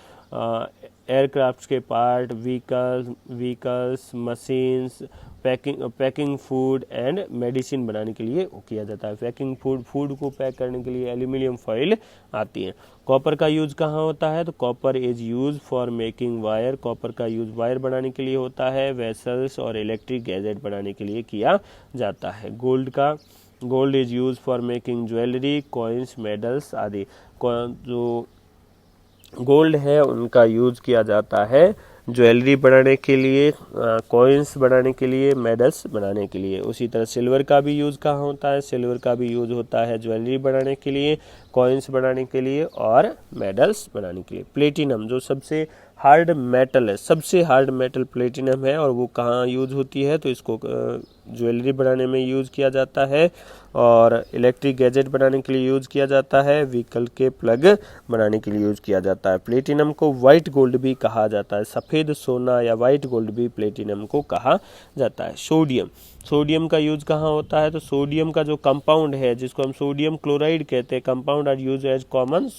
एयरक्राफ्ट के part, vehicles, machines, packing food and medicine बनाने के लिए किया जाता है। पैकिंग फूड को पैक करने के लिए एल्यूमिनियम फॉइल आती है। कॉपर का यूज कहाँ होता है, तो copper is use for making wire. Copper का यूज वायर बनाने के लिए होता है। वेसल्स और इलेक्ट्रिक गैजेट बनाने के लिए किया जाता है। Gold is use for making jewellery, coins, medals आदि। जो गोल्ड है उनका यूज किया जाता है ज्वेलरी बनाने के लिए, कॉइन्स बनाने के लिए, मेडल्स बनाने के लिए। उसी तरह सिल्वर का भी यूज कहाँ होता है, सिल्वर का भी यूज होता है ज्वेलरी बनाने के लिए, कॉइन्स बनाने के लिए और मेडल्स बनाने के लिए। प्लेटिनम जो सबसे हार्ड मेटल है, सबसे हार्ड मेटल प्लेटिनम है, और वो कहाँ यूज होती है, तो इसको ज्वेलरी बनाने में यूज किया जाता है और इलेक्ट्रिक गैजेट बनाने के लिए यूज किया जाता है, व्हीकल के प्लग बनाने के लिए यूज किया जाता है। प्लेटिनम को वाइट गोल्ड भी कहा जाता है, सफ़ेद सोना या वाइट गोल्ड भी प्लेटिनम को कहा जाता है। सोडियम का यूज कहाँ होता है, तो सोडियम का जो कंपाउंड है जिसको हम सोडियम क्लोराइड कहते हैं, compound are use as common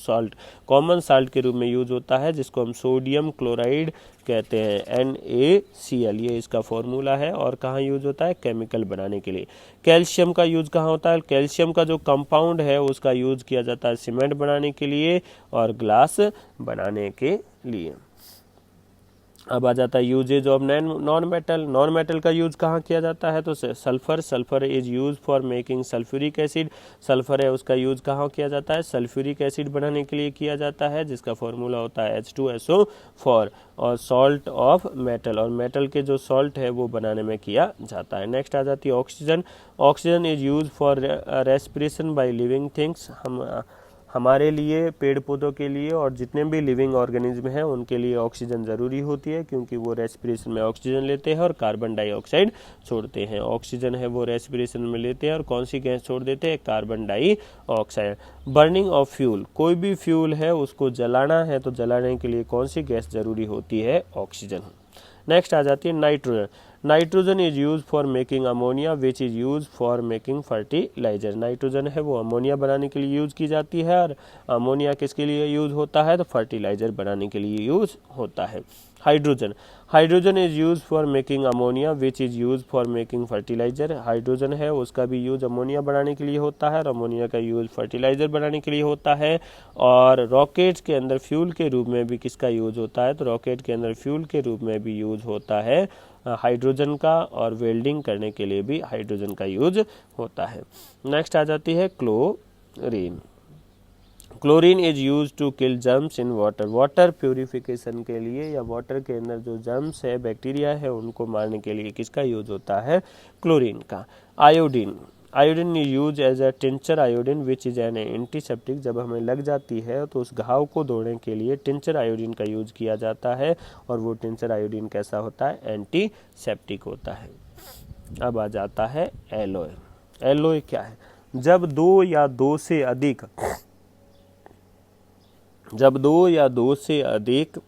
salt के रूप में यूज होता है, जिसको हम सोडियम क्लोराइड कहते हैं, NaCl, ये इसका फॉर्मूला है। और कहाँ यूज होता है, केमिकल बनाने के लिए। कैल्शियम का यूज कहाँ होता है, कैल्शियम का जो कंपाउंड है उसका यूज किया जाता है सीमेंट बनाने के लिए और ग्लास बनाने के लिए। अब आ जाता है यूजेज ऑफ नॉन मेटल का यूज कहाँ किया जाता है, तो sulphur is use for making sulphuric acid. Sulphur है उसका यूज कहाँ किया जाता है, सल्फ्यूरिक एसिड बनाने के लिए किया जाता है, जिसका फॉर्मूला होता है H2SO4। और सॉल्ट ऑफ मेटल, और मेटल के जो सॉल्ट है वो बनाने में किया जाता है। नेक्स्ट आ जाती है oxygen is use for respiration by living things. हमारे लिए, पेड़ पौधों के लिए और जितने भी लिविंग ऑर्गेनिज्म हैं उनके लिए ऑक्सीजन ज़रूरी होती है, क्योंकि वो रेस्पिरेशन में ऑक्सीजन लेते हैं और कार्बन डाइऑक्साइड छोड़ते हैं। ऑक्सीजन है वो रेस्पिरेशन में लेते हैं और कौन सी गैस छोड़ देते हैं, carbon dioxide. Burning of fuel, कोई भी फ्यूल है उसको जलाना है तो जलाने के लिए कौन सी गैस ज़रूरी होती है, ऑक्सीजन। नेक्स्ट आ जाती है nitrogen is use for making ammonia which is use for making fertiliser. Nitrogen है वो अमोनिया बनाने के लिए यूज की जाती है, और अमोनिया किसके लिए यूज होता है, तो फर्टिलाइजर बनाने के लिए यूज होता है। Hydrogen, hydrogen is use for making ammonia which is use for making fertiliser. Hydrogen है उसका भी यूज अमोनिया बनाने के लिए होता है, और अमोनिया का यूज फर्टिलाइजर बनाने के लिए होता है। और रॉकेट्स के अंदर फ्यूल के रूप में भी किसका यूज होता है, तो रॉकेट के अंदर फ्यूल के रूप में भी यूज होता है हाइड्रोजन का, और वेल्डिंग करने के लिए भी हाइड्रोजन का यूज होता है। नेक्स्ट आ जाती है chlorine. Chlorine is use to kill germs in water. Water purification के लिए या वाटर के अंदर जो जर्म्स है, बैक्टीरिया है, उनको मारने के लिए किसका यूज होता है, क्लोरीन का। Iodine, iodine is use as a tincture iodine which is an antiseptic. जब हमें लग जाती है तो उस घाव को धोने के लिए टिंचर आयोडीन का यूज किया जाता है, और वो टिंचर आयोडीन कैसा होता है, एंटीसेप्टिक होता है। अब आ जाता है एलॉय। एलॉय क्या है, जब दो या दो से अधिक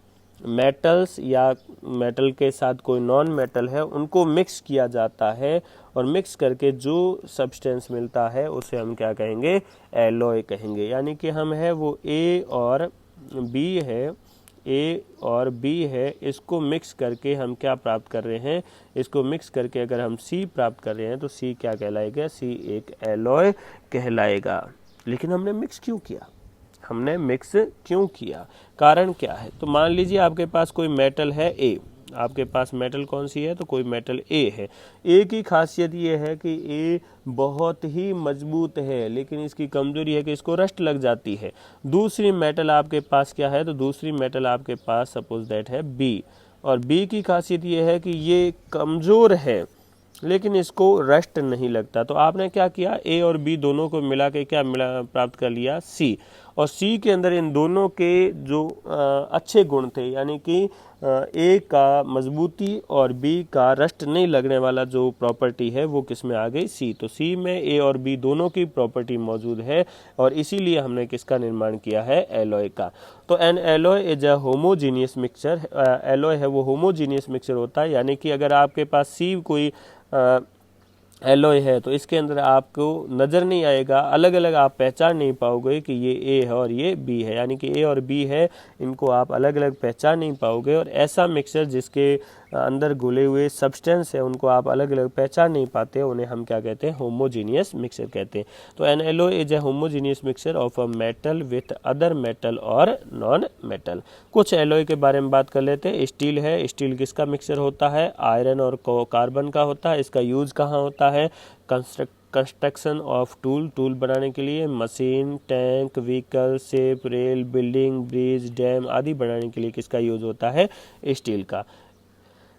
मेटल्स या मेटल के साथ कोई नॉन मेटल है, उनको मिक्स किया जाता है, और मिक्स करके जो सब्सटेंस मिलता है उसे हम क्या कहेंगे, एलॉय कहेंगे। यानी कि हम है वो ए और बी है, इसको मिक्स करके हम क्या प्राप्त कर रहे हैं, इसको मिक्स करके अगर हम सी प्राप्त कर रहे हैं तो सी क्या कहलाएगा, सी एक एलॉय कहलाएगा। लेकिन हमने मिक्स क्यों किया, कारण क्या है, तो मान लीजिए आपके पास कोई मेटल है ए, आपके पास मेटल कौन सी है, तो कोई मेटल ए है। ए की खासियत ये है कि ए बहुत ही मजबूत है, लेकिन इसकी कमजोरी है कि इसको रस्ट लग जाती है। दूसरी मेटल आपके पास क्या है, तो दूसरी मेटल आपके पास सपोज दैट है बी, और बी की खासियत ये है कि ये कमजोर है लेकिन इसको रस्ट नहीं लगता। तो आपने क्या किया, ए और बी दोनों को मिला के क्या प्राप्त कर लिया, सी। और सी के अंदर इन दोनों के जो अच्छे गुण थे, यानी कि ए का मजबूती और बी का रस्ट नहीं लगने वाला जो प्रॉपर्टी है वो किस में आ गई, सी। तो सी में ए और बी दोनों की प्रॉपर्टी मौजूद है, और इसीलिए हमने किसका निर्माण किया है, एलॉय का। तो N alloy is a homogeneous mixture. Alloy है वो होमोजीनियस मिक्सचर होता है, यानी कि अगर आपके पास सी कोई एलॉय है तो इसके अंदर आपको नज़र नहीं आएगा, अलग अलग आप पहचान नहीं पाओगे कि ये ए है और ये बी है, यानी कि ए और बी है, इनको आप अलग अलग पहचान नहीं पाओगे। और ऐसा मिक्सचर जिसके अंदर घुले हुए सब्सटेंस है उनको आप अलग अलग पहचान नहीं पाते, उन्हें हम क्या कहते हैं, होमोजीनियस मिक्सचर कहते हैं। तो N alloy is a homogeneous mixture of a metal with other metal और नॉन मेटल। कुछ एलॉय के बारे में बात कर लेते हैं। स्टील है, स्टील किसका मिक्सचर होता है, आयरन और कार्बन का होता है। इसका यूज कहाँ होता है, कंस्ट्रक्शन ऑफ टूल बनाने के लिए, machine, tank, vehicle, ship, rail, building, bridge, dam आदि बनाने के लिए किसका यूज होता है, स्टील का।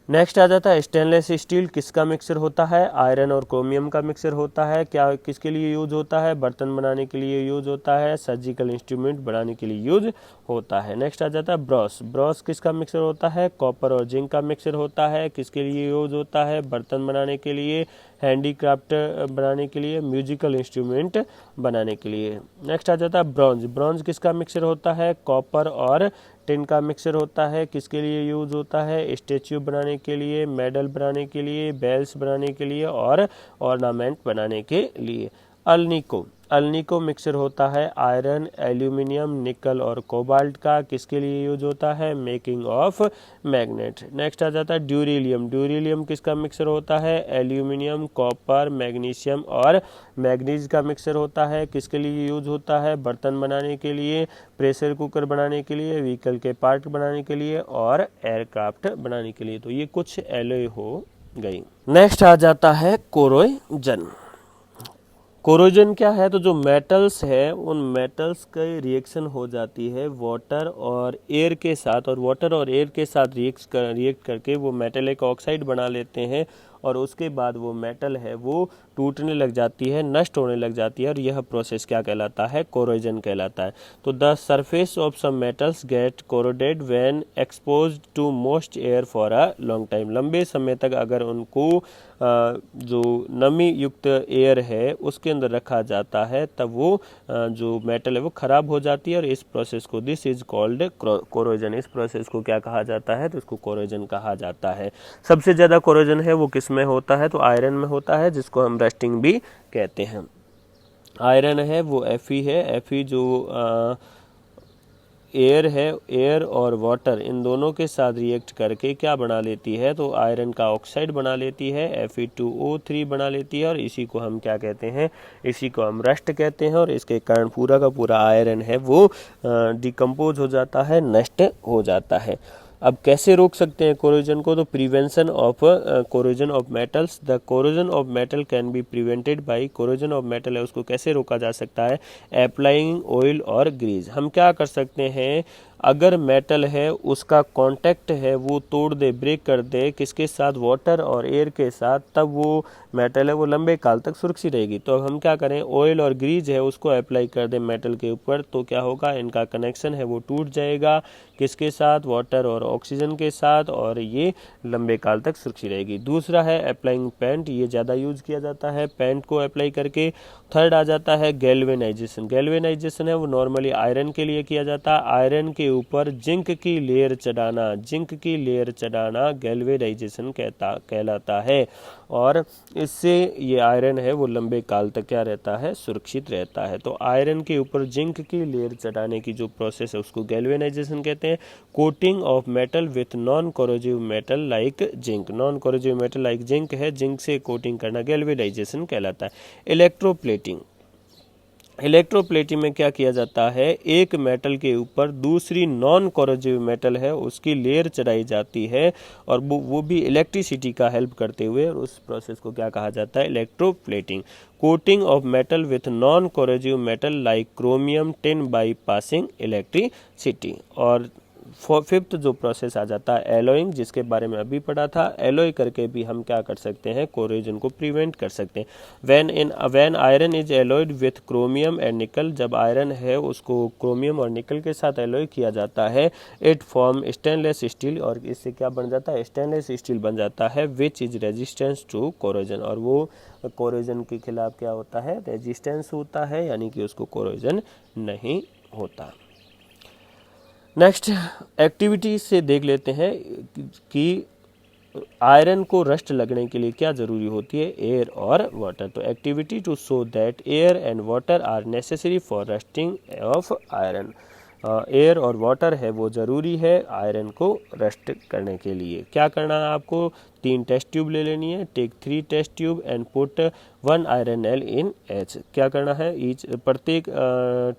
नेक्स्ट आ जाता है स्टेनलेस स्टील, किसका मिक्सचर होता है, आयरन और क्रोमियम का मिक्सचर होता है। क्या किसके लिए यूज होता है, बर्तन बनाने के लिए यूज होता है, सर्जिकल इंस्ट्रूमेंट बनाने के लिए यूज होता है। नेक्स्ट आ जाता है ब्रॉस। ब्रॉस किसका मिक्सचर होता है, कॉपर और जिंक का मिक्सचर होता है। किसके लिए यूज होता है, बर्तन बनाने के लिए, हैंडीक्राफ्ट बनाने के लिए, म्यूजिकल इंस्ट्रूमेंट बनाने के लिए। नेक्स्ट आ जाता है ब्रॉन्ज। ब्रॉन्ज किसका मिक्सचर होता है, कॉपर और टिन का मिक्सचर होता है। किसके लिए यूज होता है, स्टेच्यू बनाने के लिए, मेडल बनाने के लिए, बेल्स बनाने के लिए और ऑर्नामेंट बनाने के लिए। अल्निको मिक्सचर होता है आयरन, एल्यूमिनियम, निकल और कोबाल्ट का। किसके लिए यूज होता है, मेकिंग ऑफ मैग्नेट। नेक्स्ट आ जाता है ड्यूरिलियम। ड्यूरिलियम किसका मिक्सचर होता है, एल्यूमिनियम, कॉपर, मैग्नीशियम और मैग्नीज का मिक्सचर होता है। किसके लिए यूज होता है, बर्तन बनाने के लिए, प्रेशर कुकर बनाने के लिए, व्हीकल के पार्ट बनाने के लिए और एयरक्राफ्ट बनाने के लिए। तो ये कुछ एलॉय हो गई। नेक्स्ट आ जाता है कोरोजन। कोरोजन क्या है, तो जो मेटल्स है उन मेटल्स की रिएक्शन हो जाती है वाटर और एयर के साथ, और वाटर और एयर के साथ रिएक्ट करके वो मेटल एक ऑक्साइड बना लेते हैं, और उसके बाद वो मेटल है वो टूटने लग जाती है, नष्ट होने लग जाती है, और यह प्रोसेस क्या कहलाता है? कोरोजन कहलाता है। तो the surface of some metals get corroded when exposed to most air for a long time. लंबे समय तक अगर उनको जो नमी युक्त एयर है उसके अंदर रखा जाता है, तब वो जो मेटल है वो खराब हो जाती है, और इस प्रोसेस को दिस इज कॉल्ड कोरोजन। इस प्रोसेस को क्या कहा जाता है? तो इसको कोरोजन कहा जाता है। सबसे ज़्यादा कोरोजन है वो किस में होता है? तो आयरन में होता है, जिसको हम रस्टिंग भी कहते हैं। आयरन है वो Fe है। Fe जो एयर है, एयर और वाटर इन दोनों के साथ रिएक्ट करके क्या बना लेती है? तो आयरन का ऑक्साइड बना लेती है, Fe2O3 बना लेती है, और इसी को हम क्या कहते हैं? इसी को हम रस्ट कहते हैं, और इसके कारण पूरा का पूरा आयरन है वो डिकम्पोज हो जाता है, नष्ट हो जाता है। अब कैसे रोक सकते हैं कोरोजन को? तो prevention of corrosion of metals. The corrosion of metal can be prevented by, corrosion of metal है उसको कैसे रोका जा सकता है? अप्लाइंग ऑयल और ग्रीस। हम क्या कर सकते हैं? अगर मेटल है उसका कांटेक्ट है वो तोड़ दे, ब्रेक कर दे, किसके साथ? वाटर और एयर के साथ, तब वो मेटल है वो लंबे काल तक सुरक्षित रहेगी। तो हम क्या करें? ऑयल और ग्रीज है उसको अप्लाई कर दें मेटल के ऊपर, तो क्या होगा? इनका कनेक्शन है वो टूट जाएगा, किसके साथ? वाटर और ऑक्सीजन के साथ, और ये लंबे काल तक सुरक्षित रहेगी। दूसरा है अप्लाइंग पेंट, ये ज़्यादा यूज किया जाता है पेंट को अप्लाई करके। थर्ड आ जाता है गैल्वेनाइजेशन। गैल्वेनाइजेशन है वो नॉर्मली आयरन के लिए किया जाता है। आयरन के ऊपर जिंक की लेयर चढ़ाना, जिंक की लेयर चढ़ाना गैल्वेनाइजेशन कहलाता है, और इससे ये आयरन है वो लंबे काल तक क्या रहता है? सुरक्षित रहता है। तो आयरन के ऊपर जिंक की लेयर चढ़ाने की जो प्रोसेस है उसको गैल्वेनाइजेशन कहते हैं। Coating of metal with non corrosive metal like zinc. Non corrosive metal like zinc है, जिंक से कोटिंग करना गैल्वेनाइजेशन कहलाता है। इलेक्ट्रोप्लेटिंग। इलेक्ट्रोप्लेटिंग में क्या किया जाता है? एक मेटल के ऊपर दूसरी नॉन कोरोजिव मेटल है उसकी लेयर चढ़ाई जाती है, और वो भी इलेक्ट्रिसिटी का हेल्प करते हुए, और उस प्रोसेस को क्या कहा जाता है? Electroplating. Coating of metal with non corrosive metal like chromium tin by passing electricity. और फिफ्थ जो प्रोसेस आ जाता है एलोइंग, जिसके बारे में अभी पढ़ा था। एलोय करके भी हम क्या कर सकते हैं? कोरोजन को प्रिवेंट कर सकते हैं। When iron is alloyed with chromium and nickel, जब आयरन है उसको क्रोमियम और निकल के साथ एलोय किया जाता है, इट फॉर्म स्टेनलेस स्टील, और इससे क्या बन जाता है? स्टेनलेस स्टील बन जाता है, which is resistance to corrosion, और वो कोरोजन के खिलाफ क्या होता है? रेजिस्टेंस होता है, यानी कि उसको कोरोजन नहीं होता। नेक्स्ट एक्टिविटी से देख लेते हैं कि आयरन को रस्ट लगने के लिए क्या जरूरी होती है? एयर और वाटर। तो activity to show that air and water are necessary for rusting of iron. Air और वाटर है वो ज़रूरी है आयरन को रस्ट करने के लिए। क्या करना है आपको? 3 टेस्ट ट्यूब ले लेनी है। Take 3 test tube and put 1 iron nail in each. क्या करना है? ईच प्रत्येक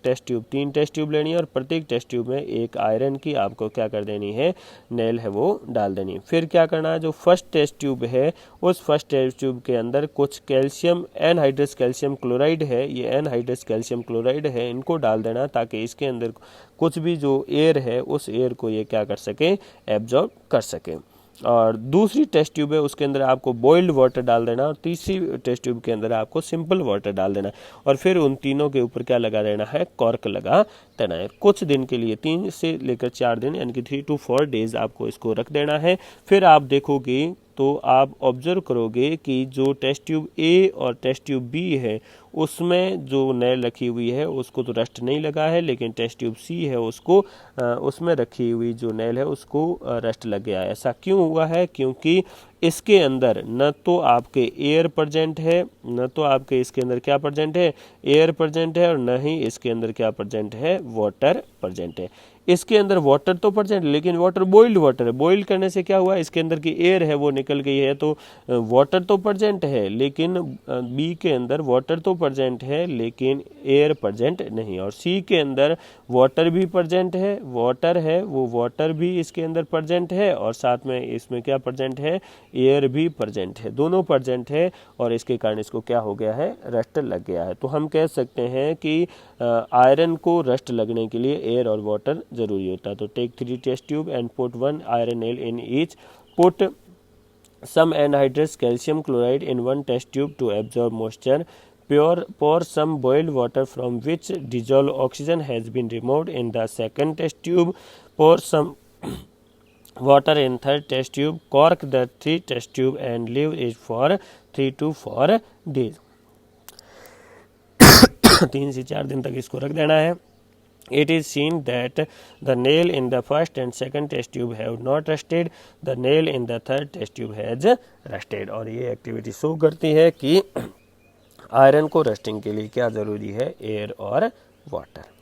टेस्ट ट्यूब 3 टेस्ट ट्यूब लेनी है, और प्रत्येक टेस्ट ट्यूब में एक आयरन की आपको क्या कर देनी है? नेल है वो डाल देनी है। फिर क्या करना है? जो फर्स्ट टेस्ट ट्यूब है उस फर्स्ट टेस्ट ट्यूब के अंदर कुछ कैल्शियम एनहाइड्रस कैल्शियम क्लोराइड है, ये एनहाइड्रस कैल्शियम क्लोराइड है, इनको डाल देना, ताकि इसके अंदर कुछ भी जो एयर है उस एयर को ये क्या कर सके? एब्जॉर्ब कर सके। और दूसरी टेस्ट ट्यूब है उसके अंदर आपको बॉइल्ड वाटर डाल देना, और तीसरी टेस्ट ट्यूब के अंदर आपको सिंपल वाटर डाल देना, और फिर उन तीनों के ऊपर क्या लगा देना है? कॉर्क लगा देना है। कुछ दिन के लिए 3 से लेकर 4 दिन यानी कि 3 to 4 डेज आपको इसको रख देना है। फिर आप देखोगे तो आप ऑब्जर्व करोगे कि जो टेस्ट ट्यूब ए और टेस्ट ट्यूब बी है उसमें जो नेल रखी हुई है उसको तो रस्ट नहीं लगा है, लेकिन टेस्ट ट्यूब सी है उसको उसमें रखी हुई जो नेल है उसको रस्ट लग गया है। ऐसा क्यों हुआ है? क्योंकि इसके अंदर न तो आपके एयर प्रेजेंट है, न तो आपके इसके अंदर क्या प्रेजेंट है? एयर प्रेजेंट है, और न ही इसके अंदर क्या प्रेजेंट है? वाटर प्रेजेंट है। इसके अंदर वाटर तो प्रेजेंट, लेकिन वाटर बॉइल्ड वाटर है। बॉइल करने से क्या हुआ? इसके अंदर की एयर है वो निकल गई है, तो वाटर तो प्रेजेंट है, लेकिन बी के अंदर वाटर तो प्रेजेंट है लेकिन एयर प्रेजेंट नहीं। और सी के अंदर वाटर भी प्रेजेंट है, वाटर है वो वाटर भी इसके अंदर प्रेजेंट है, और साथ में इसमें क्या प्रेजेंट है? एयर भी प्रेजेंट है, दोनों प्रेजेंट है, और इसके कारण इसको क्या हो गया है? रस्ट लग गया है। तो हम कह सकते हैं कि आयरन को रस्ट लगने के लिए एयर और वाटर जरूरी होता है। तो take 3 test tube and put 1 iron nail in each, put some anhydrous calcium chloride in one test tube to absorb moisture. Pour some boiled water from which dissolved oxygen has been removed in the second test tube. Pour some water in third test tube. Cork the 3 test tube and leave it for 3 to 4 days. 3 से 4 दिन तक इसको रख देना है. It is seen that the nail in the first and second test tube have not rusted. The nail in the third test tube has rusted. और ये activity show करती है कि आयरन को रस्टिंग के लिए क्या ज़रूरी है, एयर और वाटर.